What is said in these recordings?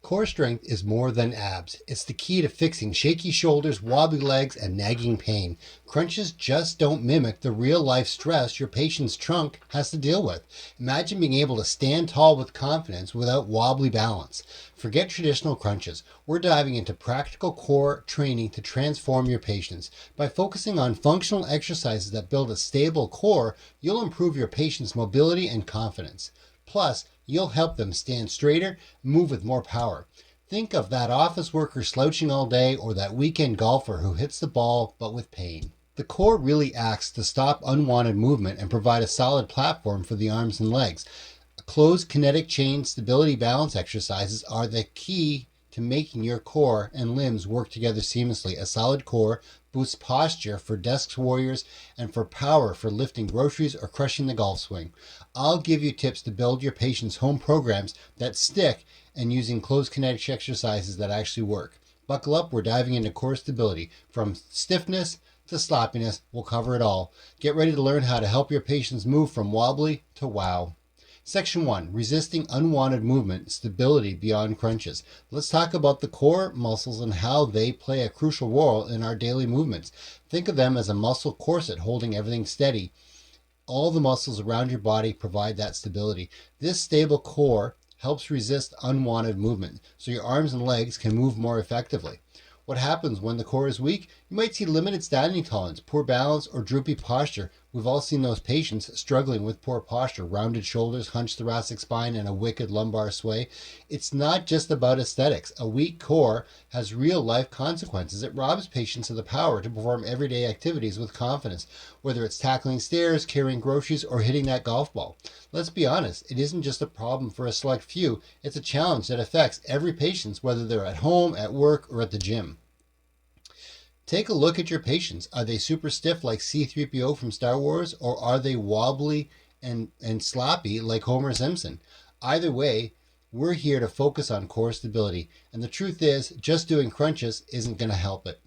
Core strength is more than abs. It's the key to fixing shaky shoulders, wobbly legs, and nagging pain. Crunches just don't mimic the real life stress your patient's trunk has to deal with. Imagine being able to stand tall with confidence without wobbly balance. Forget traditional crunches. We're diving into practical core training to transform your patients. By focusing on functional exercises that build a stable core, you'll improve your patient's mobility and confidence. Plus, you'll help them stand straighter, move with more power. Think of that office worker slouching all day or that weekend golfer who hits the ball but with pain. The core really acts to stop unwanted movement and provide a solid platform for the arms and legs. Closed kinetic chain stability balance exercises are the key to making your core and limbs work together seamlessly. A solid core boosts posture for desk warriors and for power for lifting groceries or crushing the golf swing. I'll give you tips to build your patients' home programs that stick and using closed kinetic exercises that actually work. Buckle up, we're diving into core stability. From stiffness to sloppiness, we'll cover it all. Get ready to learn how to help your patients move from wobbly to wow. Section 1, Resisting Unwanted Movement, Stability Beyond Crunches. Let's talk about the core muscles and how they play a crucial role in our daily movements. Think of them as a muscle corset holding everything steady. All the muscles around your body provide that stability. This stable core helps resist unwanted movement, so your arms and legs can move more effectively. What happens when the core is weak? You might see limited standing tolerance, poor balance, or droopy posture. We've all seen those patients struggling with poor posture, rounded shoulders, hunched thoracic spine, and a wicked lumbar sway. It's not just about aesthetics. A weak core has real life consequences. It robs patients of the power to perform everyday activities with confidence, whether it's tackling stairs, carrying groceries, or hitting that golf ball. Let's be honest, it isn't just a problem for a select few. It's a challenge that affects every patient, whether they're at home, at work, or at the gym. Take a look at your patients. Are they super stiff like C-3PO from Star Wars, or are they wobbly and sloppy like Homer Simpson? Either way, we're here to focus on core stability. And the truth is, just doing crunches isn't going to help it.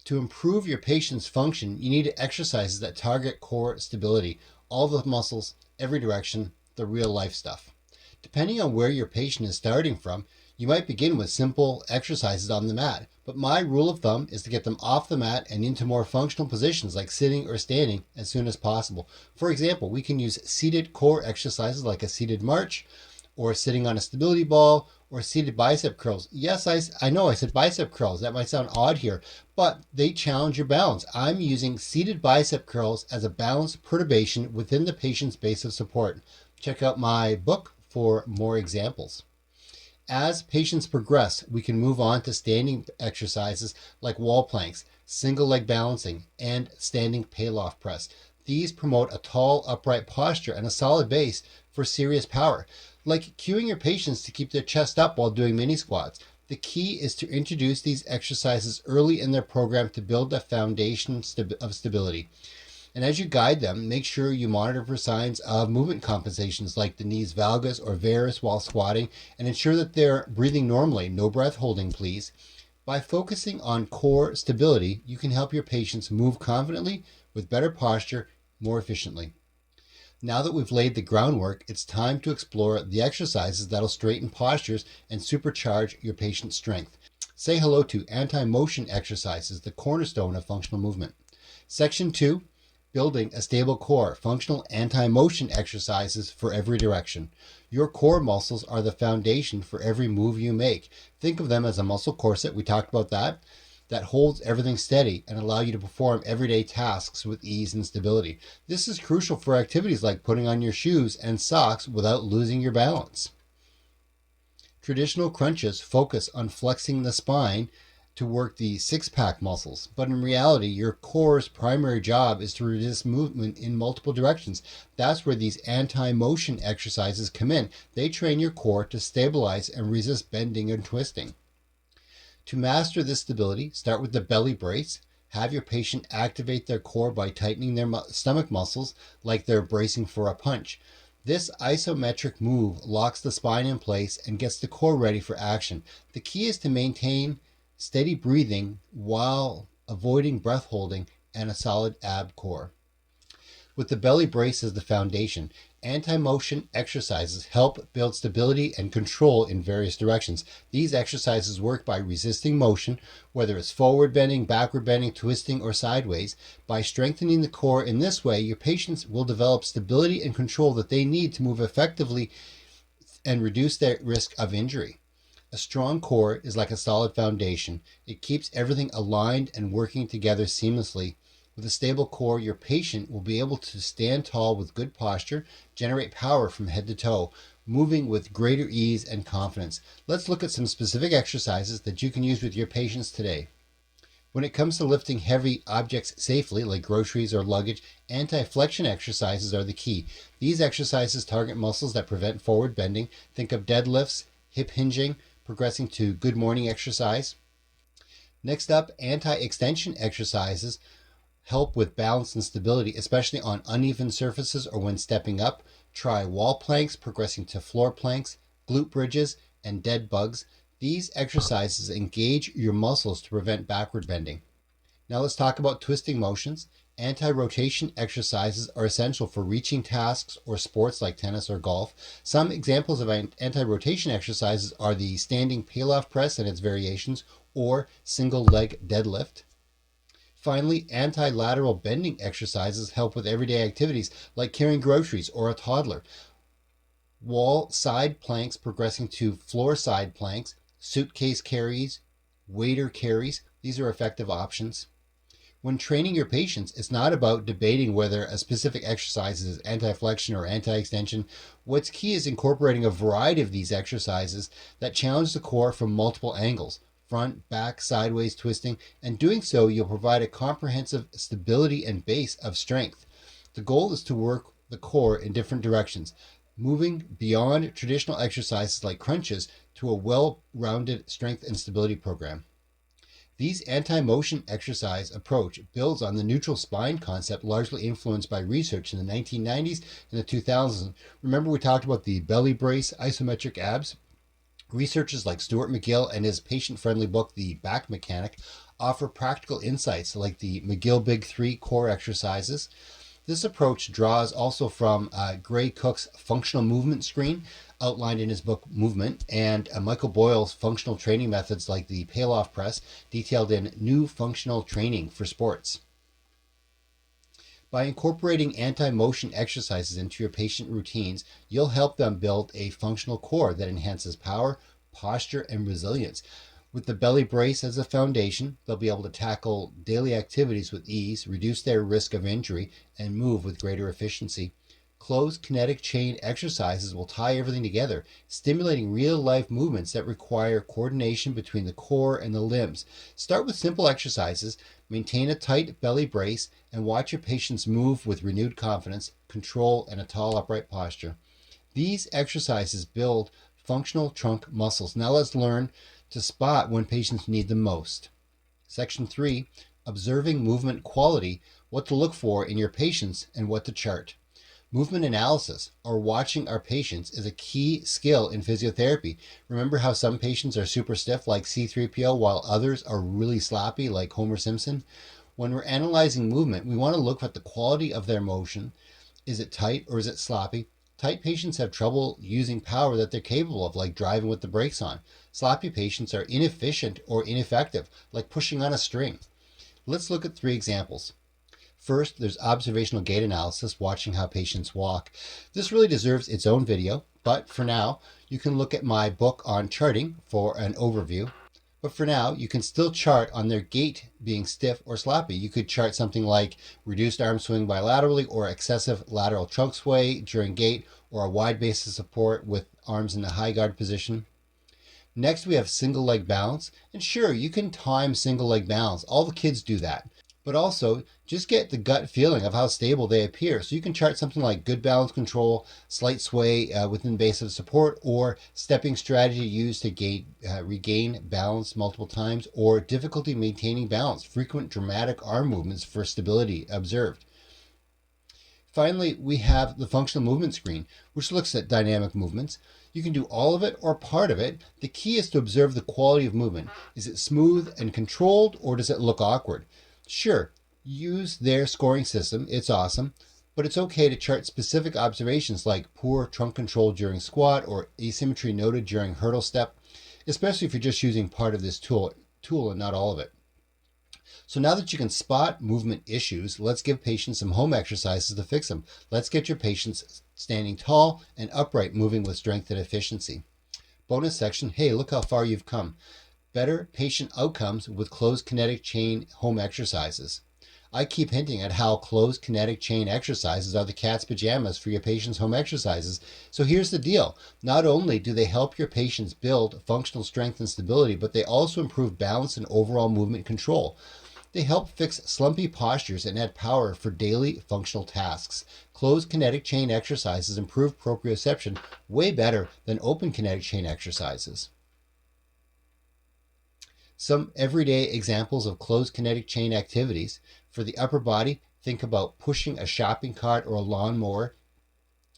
To improve your patient's function, you need exercises that target core stability, all the muscles, every direction, the real life stuff. Depending on where your patient is starting from, you might begin with simple exercises on the mat, but my rule of thumb is to get them off the mat and into more functional positions like sitting or standing as soon as possible. For example, we can use seated core exercises like a seated march, or sitting on a stability ball, or seated bicep curls. Yes, I know I said bicep curls. That might sound odd here, but they challenge your balance. I'm using seated bicep curls as a balance perturbation within the patient's base of support. Check out my book for more examples. As patients progress, we can move on to standing exercises like wall planks, single leg balancing, and standing Pallof press. These promote a tall, upright posture and a solid base for serious power, like cueing your patients to keep their chest up while doing mini squats. The key is to introduce these exercises early in their program to build a foundation of stability. And as you guide them, make sure you monitor for signs of movement compensations like the knees valgus or varus while squatting, and ensure that they're breathing normally. No breath holding, please. By focusing on core stability, you can help your patients move confidently with better posture more efficiently. Now that we've laid the groundwork, it's time to explore the exercises that'll straighten postures and supercharge your patient's strength. Say hello to anti-motion exercises, the cornerstone of functional movement. Section 2, Building a Stable Core, Functional Anti-Motion Exercises for Every Direction. Your core muscles are the foundation for every move you make. Think of them as a muscle corset, we talked about that holds everything steady and allow you to perform everyday tasks with ease and stability. This is crucial for activities like putting on your shoes and socks without losing your balance. Traditional crunches focus on flexing the spine to work the six-pack muscles, but in reality, your core's primary job is to resist movement in multiple directions. That's where these anti-motion exercises come in. They train your core to stabilize and resist bending and twisting. To master this stability, start with the belly brace. Have your patient activate their core by tightening their stomach muscles like they're bracing for a punch. This isometric move locks the spine in place and gets the core ready for action. The key is to maintain steady breathing while avoiding breath holding and a solid ab core. With the belly brace as the foundation, anti-motion exercises help build stability and control in various directions. These exercises work by resisting motion, whether it's forward bending, backward bending, twisting, or sideways. By strengthening the core in this way, your patients will develop stability and control that they need to move effectively and reduce their risk of injury. A strong core is like a solid foundation. It keeps everything aligned and working together seamlessly. With a stable core, your patient will be able to stand tall with good posture, generate power from head to toe, moving with greater ease and confidence. Let's look at some specific exercises that you can use with your patients today. When it comes to lifting heavy objects safely, like groceries or luggage, anti-flexion exercises are the key. These exercises target muscles that prevent forward bending. Think of deadlifts, hip hinging, progressing to good morning exercise. Next up, anti-extension exercises help with balance and stability, especially on uneven surfaces or when stepping up. Try wall planks, progressing to floor planks, glute bridges, and dead bugs. These exercises engage your muscles to prevent backward bending. Now let's talk about twisting motions. Anti-rotation exercises are essential for reaching tasks or sports like tennis or golf. Some examples of anti-rotation exercises are the standing peel-off press and its variations, or single leg deadlift. Finally, anti-lateral bending exercises help with everyday activities like carrying groceries or a toddler. Wall side planks progressing to floor side planks, suitcase carries, waiter carries, these are effective options. When training your patients, it's not about debating whether a specific exercise is anti-flexion or anti-extension. What's key is incorporating a variety of these exercises that challenge the core from multiple angles, front, back, sideways, twisting, and doing so, you'll provide a comprehensive stability and base of strength. The goal is to work the core in different directions, moving beyond traditional exercises like crunches to a well-rounded strength and stability program. These anti-motion exercise approach builds on the neutral spine concept largely influenced by research in the 1990s and the 2000s. Remember we talked about the belly brace, isometric abs? Researchers like Stuart McGill and his patient-friendly book, The Back Mechanic, offer practical insights like the McGill Big 3 core exercises. This approach draws also from Gray Cook's functional movement screen, outlined in his book Movement, and Michael Boyle's functional training methods like the peel-off press, detailed in New Functional Training for Sports. By incorporating anti-motion exercises into your patient routines, you'll help them build a functional core that enhances power, posture, and resilience. With the belly brace as a foundation, they'll be able to tackle daily activities with ease, reduce their risk of injury, and move with greater efficiency. Closed kinetic chain exercises will tie everything together, stimulating real-life movements that require coordination between the core and the limbs. Start with simple exercises, maintain a tight belly brace, and watch your patients move with renewed confidence, control, and a tall upright posture. These exercises build functional trunk muscles. Now let's learn to spot when patients need them most. Section 3, observing movement quality, what to look for in your patients and what to chart. Movement analysis, or watching our patients, is a key skill in physiotherapy. Remember how some patients are super stiff like C3PO while others are really sloppy like Homer Simpson? When we're analyzing movement, we want to look at the quality of their motion. Is it tight or is it sloppy? Tight patients have trouble using power that they're capable of, like driving with the brakes on. Sloppy patients are inefficient or ineffective, like pushing on a string. Let's look at 3 examples. First, there's observational gait analysis, watching how patients walk. This really deserves its own video, but for now, you can look at my book on charting for an overview. But for now, you can still chart on their gait being stiff or sloppy. You could chart something like reduced arm swing bilaterally, or excessive lateral trunk sway during gait, or a wide base of support with arms in the high guard position. Next, we have single leg balance. And sure, you can time single leg balance. All the kids do that. But also, just get the gut feeling of how stable they appear. So you can chart something like good balance control, slight sway within base of support, or stepping strategy used to regain balance multiple times, or difficulty maintaining balance, frequent dramatic arm movements for stability observed. Finally, we have the functional movement screen, which looks at dynamic movements. You can do all of it or part of it. The key is to observe the quality of movement. Is it smooth and controlled, or does it look awkward? Sure, use their scoring system. It's awesome. But it's okay to chart specific observations like poor trunk control during squat or asymmetry noted during hurdle step, especially if you're just using part of this tool and not all of it. So now that you can spot movement issues, let's give patients some home exercises to fix them. Let's get your patients standing tall and upright, moving with strength and efficiency. Bonus section, hey, look how far you've come. Better patient outcomes with closed kinetic chain home exercises. I keep hinting at how closed kinetic chain exercises are the cat's pajamas for your patients' home exercises. So here's the deal. Not only do they help your patients build functional strength and stability, but they also improve balance and overall movement control. They help fix slumpy postures and add power for daily functional tasks. Closed kinetic chain exercises improve proprioception way better than open kinetic chain exercises. Some everyday examples of closed kinetic chain activities. For the upper body, think about pushing a shopping cart or a lawnmower.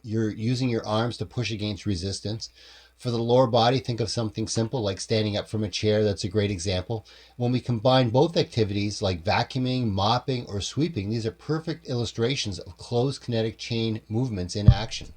You're using your arms to push against resistance. For the lower body, think of something simple like standing up from a chair. That's a great example. When we combine both activities like vacuuming, mopping, or sweeping, these are perfect illustrations of closed kinetic chain movements in action.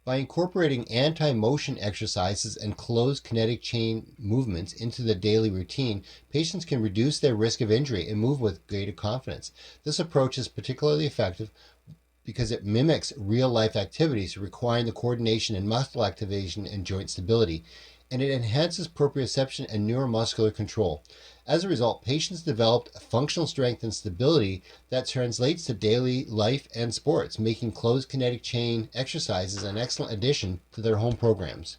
By incorporating anti-motion exercises and closed kinetic chain movements into the daily routine, patients can reduce their risk of injury and move with greater confidence. This approach is particularly effective because it mimics real-life activities requiring the coordination and muscle activation and joint stability, and it enhances proprioception and neuromuscular control. As a result, patients developed functional strength and stability that translates to daily life and sports, making closed kinetic chain exercises an excellent addition to their home programs.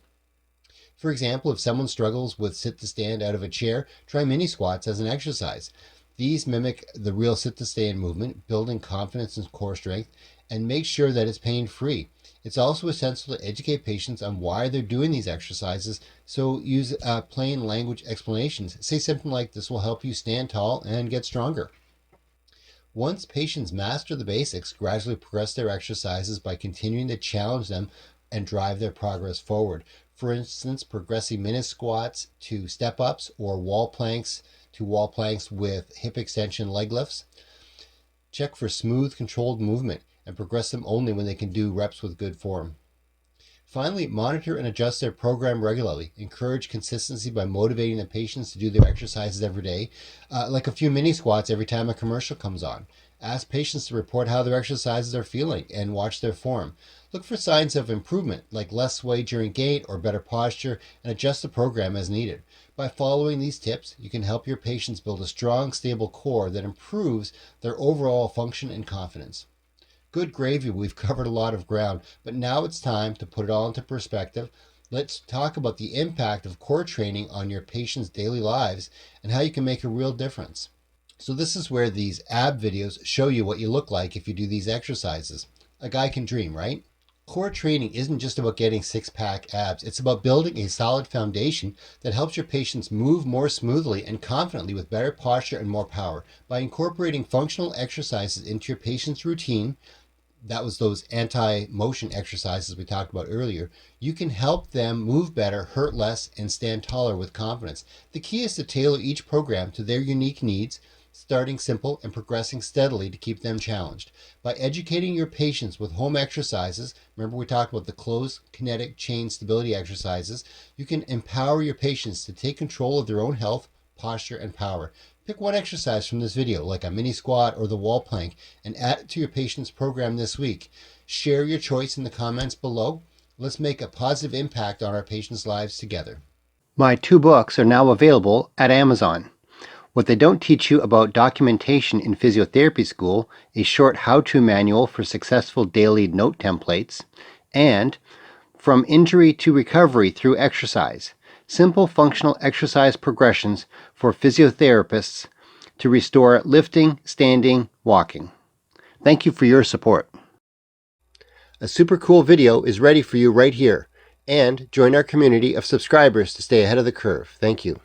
For example, if someone struggles with sit to stand out of a chair, try mini squats as an exercise. These mimic the real sit to stand movement, building confidence and core strength, and make sure that it's pain-free. It's also essential to educate patients on why they're doing these exercises, so use plain language explanations. Say something like, this will help you stand tall and get stronger. Once patients master the basics, gradually progress their exercises by continuing to challenge them and drive their progress forward. For instance, progressing minute squats to step-ups or wall planks to wall planks with hip extension leg lifts. Check for smooth, controlled movement and progress them only when they can do reps with good form. Finally, monitor and adjust their program regularly. Encourage consistency by motivating the patients to do their exercises every day, like a few mini squats every time a commercial comes on. Ask patients to report how their exercises are feeling and watch their form. Look for signs of improvement, like less sway during gait or better posture, and adjust the program as needed. By following these tips, you can help your patients build a strong, stable core that improves their overall function and confidence. Good gravy, we've covered a lot of ground, but now it's time to put it all into perspective. Let's talk about the impact of core training on your patients' daily lives and how you can make a real difference. So this is where these ab videos show you what you look like if you do these exercises. A guy can dream, right? Core training isn't just about getting six-pack abs. It's about building a solid foundation that helps your patients move more smoothly and confidently with better posture and more power. By incorporating functional exercises into your patient's routine, that was those anti-motion exercises we talked about earlier, you can help them move better, hurt less, and stand taller with confidence. The key is to tailor each program to their unique needs, starting simple and progressing steadily to keep them challenged. By educating your patients with home exercises, remember we talked about the closed kinetic chain stability exercises, you can empower your patients to take control of their own health, posture, and power. Pick one exercise from this video, like a mini squat or the wall plank, and add it to your patient's program this week. Share your choice in the comments below. Let's make a positive impact on our patients' lives together. My 2 books are now available at Amazon. What They Don't Teach You About Documentation in Physiotherapy School, a short how-to manual for successful daily note templates, and From Injury to Recovery Through Exercise, simple functional exercise progressions for physiotherapists to restore lifting, standing, walking. Thank you for your support. A super cool video is ready for you right here. And join our community of subscribers to stay ahead of the curve. Thank you.